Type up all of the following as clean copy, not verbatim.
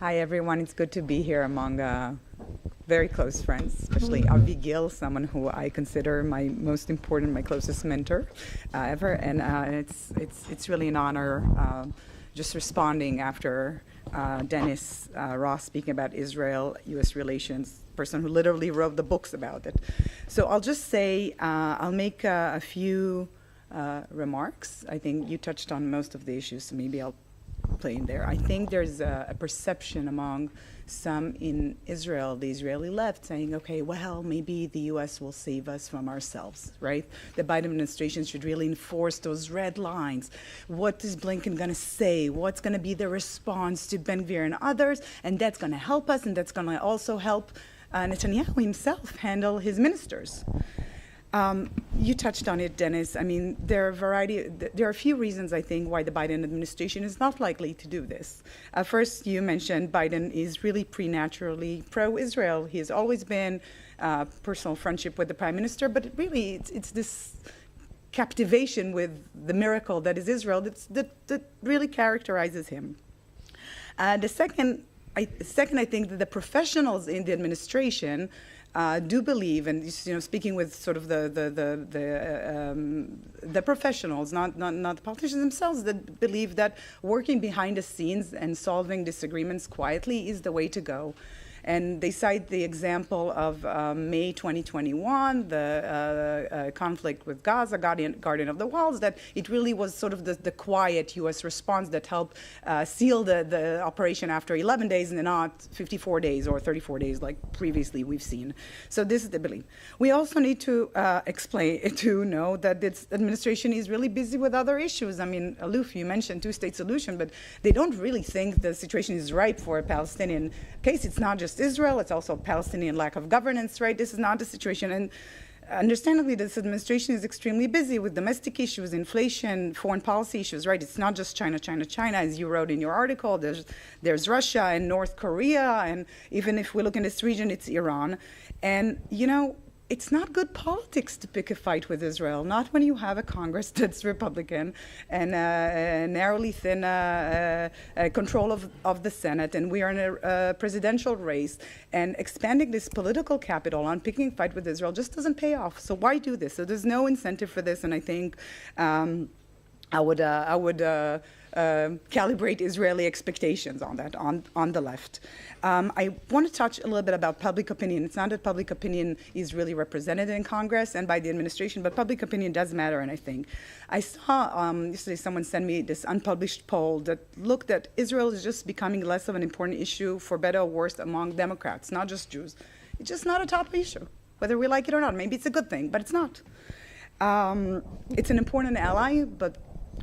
Hi, everyone. It's good to be here among very close friends, especially Abigail, someone who I consider my most important, my closest mentor ever. And it's really an honor just responding after Dennis Ross speaking about Israel, U.S. relations, person who literally wrote the books about it. So I'll just say, I'll make a few remarks. I think you touched on most of the issues, so maybe I'll play in there. I think there's a perception among some in Israel, the Israeli left, saying, okay, well, maybe the U.S. will save us from ourselves, right? The Biden administration should really enforce those red lines. What is Blinken going to say? What's going to be the response to Ben-Gvir and others? And that's going to help us, and that's going to also help Netanyahu himself handle his ministers. You touched on it, Dennis. I mean, there are a few reasons, I think, why the Biden administration is not likely to do this. First, you mentioned Biden is really preternaturally pro-Israel. He has always been personal friendship with the prime minister, but really it's this captivation with the miracle that is Israel that really characterizes him. The second, I think that the professionals in the administration do believe, and speaking with sort of the professionals, not the politicians themselves, that believe that working behind the scenes and solving disagreements quietly is the way to go. And they cite the example of May 2021, the conflict with Gaza, Guardian of the Walls, that it really was sort of the quiet U.S. response that helped seal the operation after 11 days and not 54 days or 34 days like previously we've seen. So this is the belief. We also need to know that this administration is really busy with other issues. I mean, Aluf, you mentioned two-state solution, but they don't really think the situation is ripe for a Palestinian case. It's not just Israel, it's also Palestinian lack of governance, right? This is not the situation. And understandably, this administration is extremely busy with domestic issues, inflation, foreign policy issues, right? It's not just China, as you wrote in your article. There's Russia and North Korea, and even if we look in this region, it's Iran. And, it's not good politics to pick a fight with Israel, not when you have a Congress that's Republican and narrowly thin control of the Senate, and we are in a presidential race, and expanding this political capital on picking a fight with Israel just doesn't pay off. So why do this? So there's no incentive for this, and I think I would calibrate Israeli expectations on that, on the left. I want to touch a little bit about public opinion. It's not that public opinion is really represented in Congress and by the administration, but public opinion does matter, and I saw yesterday someone sent me this unpublished poll that looked at Israel is just becoming less of an important issue, for better or worse, among Democrats, not just Jews. It's just not a top issue, whether we like it or not. Maybe it's a good thing, but it's not. It's an important ally, but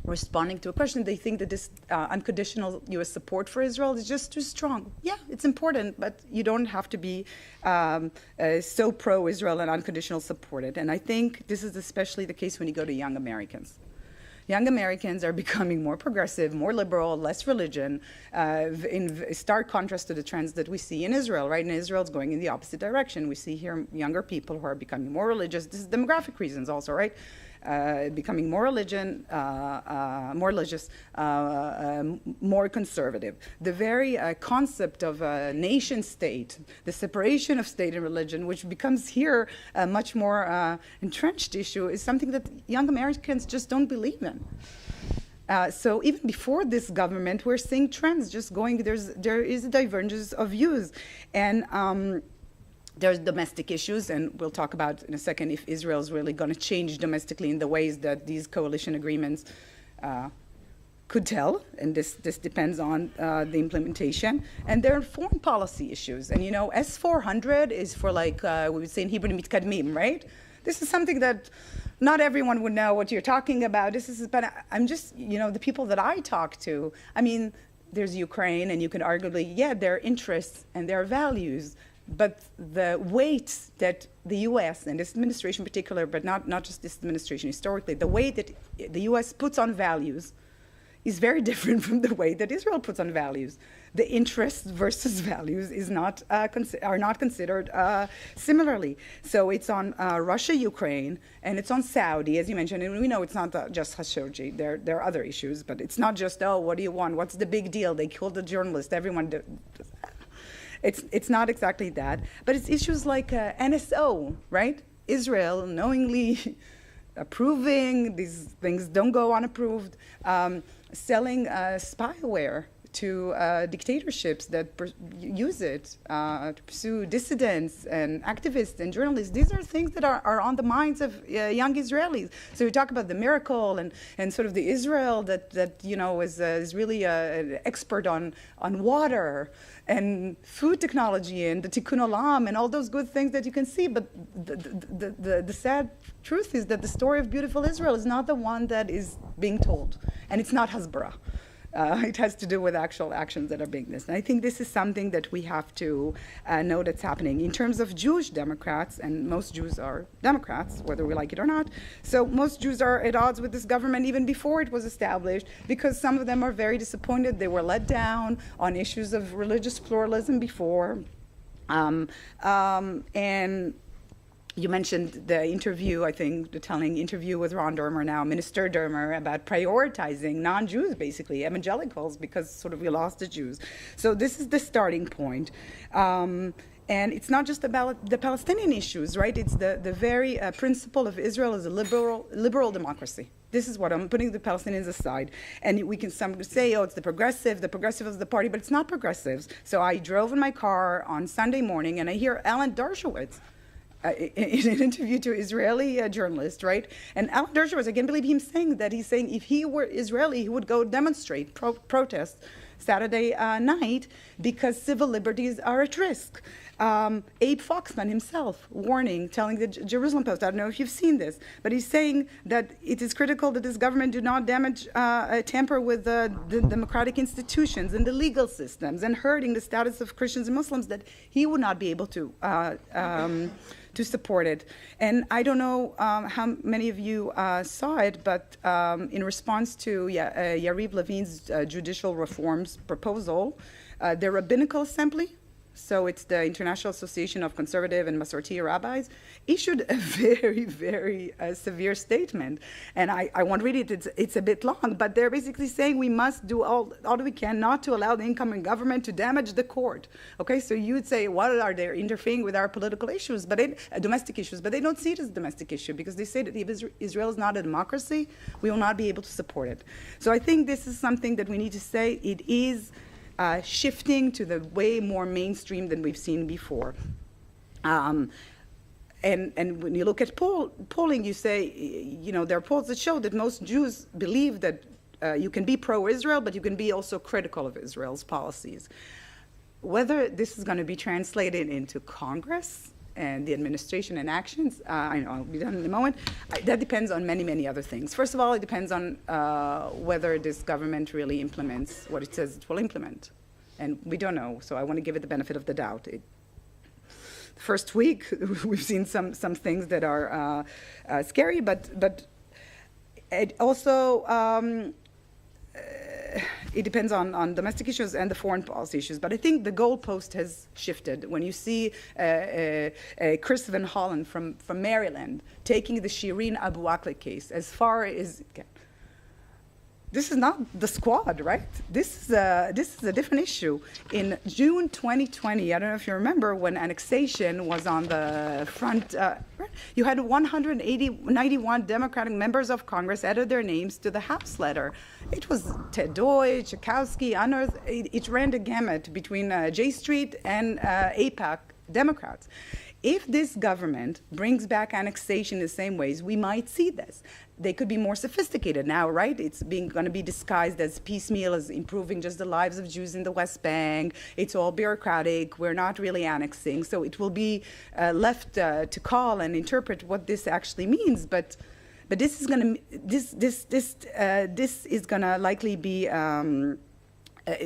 responding to a question, they think that this unconditional U.S. support for Israel is just too strong. Yeah, it's important, but you don't have to be so pro-Israel and unconditional support it. And I think this is especially the case when you go to young Americans. Young Americans are becoming more progressive, more liberal, less religion, in stark contrast to the trends that we see in Israel, right? And Israel is going in the opposite direction. We see here younger people who are becoming more religious. This is demographic reasons also, right? Becoming more religious, more conservative. The very concept of a nation state, the separation of state and religion, which becomes here a much more entrenched issue, is something that young Americans just don't believe in. So even before this government, we're seeing trends just going, there is a divergence of views. And there's domestic issues, and we'll talk about in a second if Israel is really going to change domestically in the ways that these coalition agreements could tell, and this depends on the implementation. And there are foreign policy issues, and S-400 is for, like we would say in Hebrew, mitkadmim, right? This is something that not everyone would know what you're talking about. But I'm just, the people that I talk to, I mean, there's Ukraine, and you can arguably, their interests and their values, but the weight that the U.S. and this administration in particular, but not just this administration, historically, the way that the U.S. puts on values is very different from the way that Israel puts on values. the interests versus values is not are not considered similarly. So it's on Russia, Ukraine, and it's on Saudi, as you mentioned. And we know it's not just Khashoggi. There are other issues, but it's not just, oh, what do you want? What's the big deal? They killed a journalist. Everyone. It's not exactly that, but it's issues like NSO, right? Israel knowingly approving these things don't go unapproved, selling spyware to dictatorships that use it to pursue dissidents and activists and journalists. These are things that are on the minds of young Israelis. So we talk about the miracle and sort of the Israel that you know is really an expert on water and food technology and the tikkun olam and all those good things that you can see. But the sad truth is that the story of beautiful Israel is not the one that is being told, and it's not Hasbara. It has to do with actual actions that are being this. And I think this is something that we have to know that's happening. In terms of Jewish Democrats, and most Jews are Democrats, whether we like it or not, so most Jews are at odds with this government even before it was established, because some of them are very disappointed. They were let down on issues of religious pluralism before. And you mentioned the interview, I think, the telling interview with Ron Dermer now, Minister Dermer, about prioritizing non-Jews, basically, evangelicals, because sort of we lost the Jews. So this is the starting point. And it's not just about the Palestinian issues, right? It's the very principle of Israel as a liberal democracy. This is what I'm putting the Palestinians aside. And we can some say, oh, it's the progressive is the party, but it's not progressives. So I drove in my car on Sunday morning and I hear Alan Dershowitz, in an interview to an Israeli journalist, right? And Alan Dershowitz, I can't believe him saying that. He's saying if he were Israeli, he would go demonstrate, protest Saturday night because civil liberties are at risk. Abe Foxman himself warning, telling the Jerusalem Post, I don't know if you've seen this, but he's saying that it is critical that this government do not tamper with the democratic institutions and the legal systems and hurting the status of Christians and Muslims, that he would not be able to support it. And I don't know how many of you saw it, but in response to Yariv Levin's judicial reforms proposal, the Rabbinical Assembly, so it's the International Association of Conservative and Masorti Rabbis, issued a very, very severe statement. And I won't read it, it's a bit long, but they're basically saying we must do all we can not to allow the incoming government to damage the court. Okay, so you would say, what are they interfering with our political issues, but domestic issues, but they don't see it as a domestic issue because they say that if Israel is not a democracy, we will not be able to support it. So I think this is something that we need to say. It is shifting to the way more mainstream than we've seen before. And when you look at polling, you say, you know, there are polls that show that most Jews believe that you can be pro-Israel, but you can be also critical of Israel's policies. Whether this is going to be translated into Congress and the administration and actions, I know I'll be done in a moment, that depends on many, many other things. First of all, it depends on whether this government really implements what it says it will implement. And we don't know, so I want to give it the benefit of the doubt. The first week, we've seen some things that are scary, but it also, it depends on domestic issues and the foreign policy issues. But I think the goalpost has shifted. When you see Chris Van Hollen from Maryland taking the Shireen Abu Akleh case as far as this is not the squad, right? This is a different issue. In June 2020, I don't know if you remember, when annexation was on the front, you had 191 Democratic members of Congress added their names to the House letter. It was Ted Deutsch, Chakowski, Unearth. It ran the gamut between J Street and AIPAC Democrats. If this government brings back annexation in the same ways, we might see this. They could be more sophisticated now, right? It's going to be disguised as piecemeal, as improving just the lives of Jews in the West Bank. It's all bureaucratic. We're not really annexing. So it will be left to call and interpret what this actually means. But this is going to likely be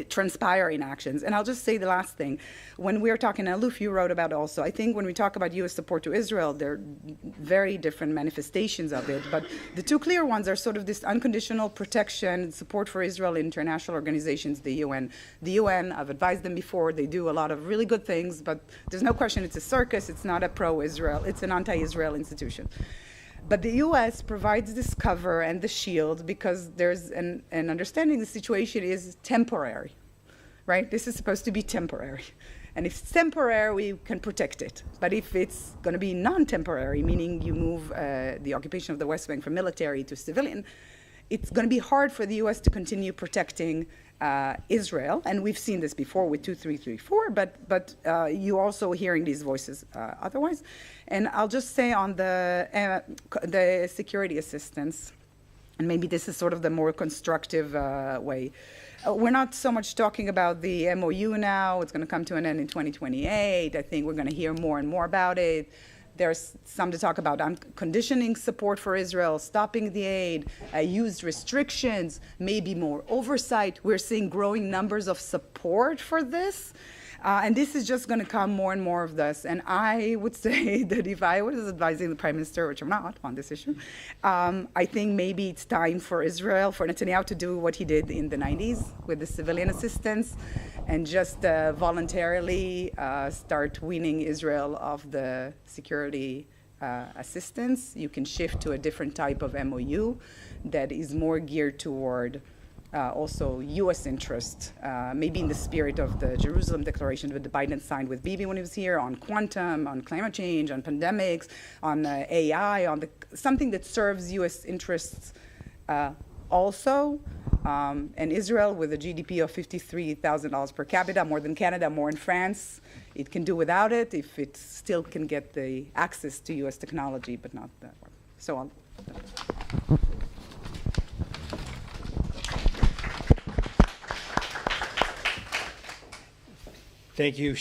transpire in actions. And I'll just say the last thing. When we're talking, Aluf, you wrote about also, I think when we talk about U.S. support to Israel, there are very different manifestations of it. But the two clear ones are sort of this unconditional protection, support for Israel in international organizations, the UN. The UN, I've advised them before, they do a lot of really good things, but there's no question it's a circus, it's not a pro-Israel, it's an anti-Israel institution. But the U.S. provides this cover and the shield because there's an understanding the situation is temporary, right? This is supposed to be temporary. And if it's temporary, we can protect it. But if it's going to be non-temporary, meaning you move the occupation of the West Bank from military to civilian, it's going to be hard for the U.S. to continue protecting Israel, and we've seen this before with 2334, but you also hearing these voices otherwise. And I'll just say on the security assistance, and maybe this is sort of the more constructive way. We're not so much talking about the MOU now. It's going to come to an end in 2028. I think we're going to hear more and more about it. There's some to talk about conditioning support for Israel, stopping the aid, used restrictions, maybe more oversight. We're seeing growing numbers of support for this. And this is just going to come more and more of this. And I would say that if I was advising the Prime Minister, which I'm not on this issue, I think maybe it's time for Israel, for Netanyahu to do what he did in the 90s with the civilian assistance and just voluntarily start weaning Israel of the security assistance. You can shift to a different type of MOU that is more geared toward also U.S. interest, maybe in the spirit of the Jerusalem Declaration that Biden signed with Bibi when he was here, on quantum, on climate change, on pandemics, on AI, on something that serves U.S. interests also. And Israel, with a GDP of $53,000 per capita, more than Canada, more than France, it can do without it if it still can get the access to U.S. technology, but not that one. So on. Thank you.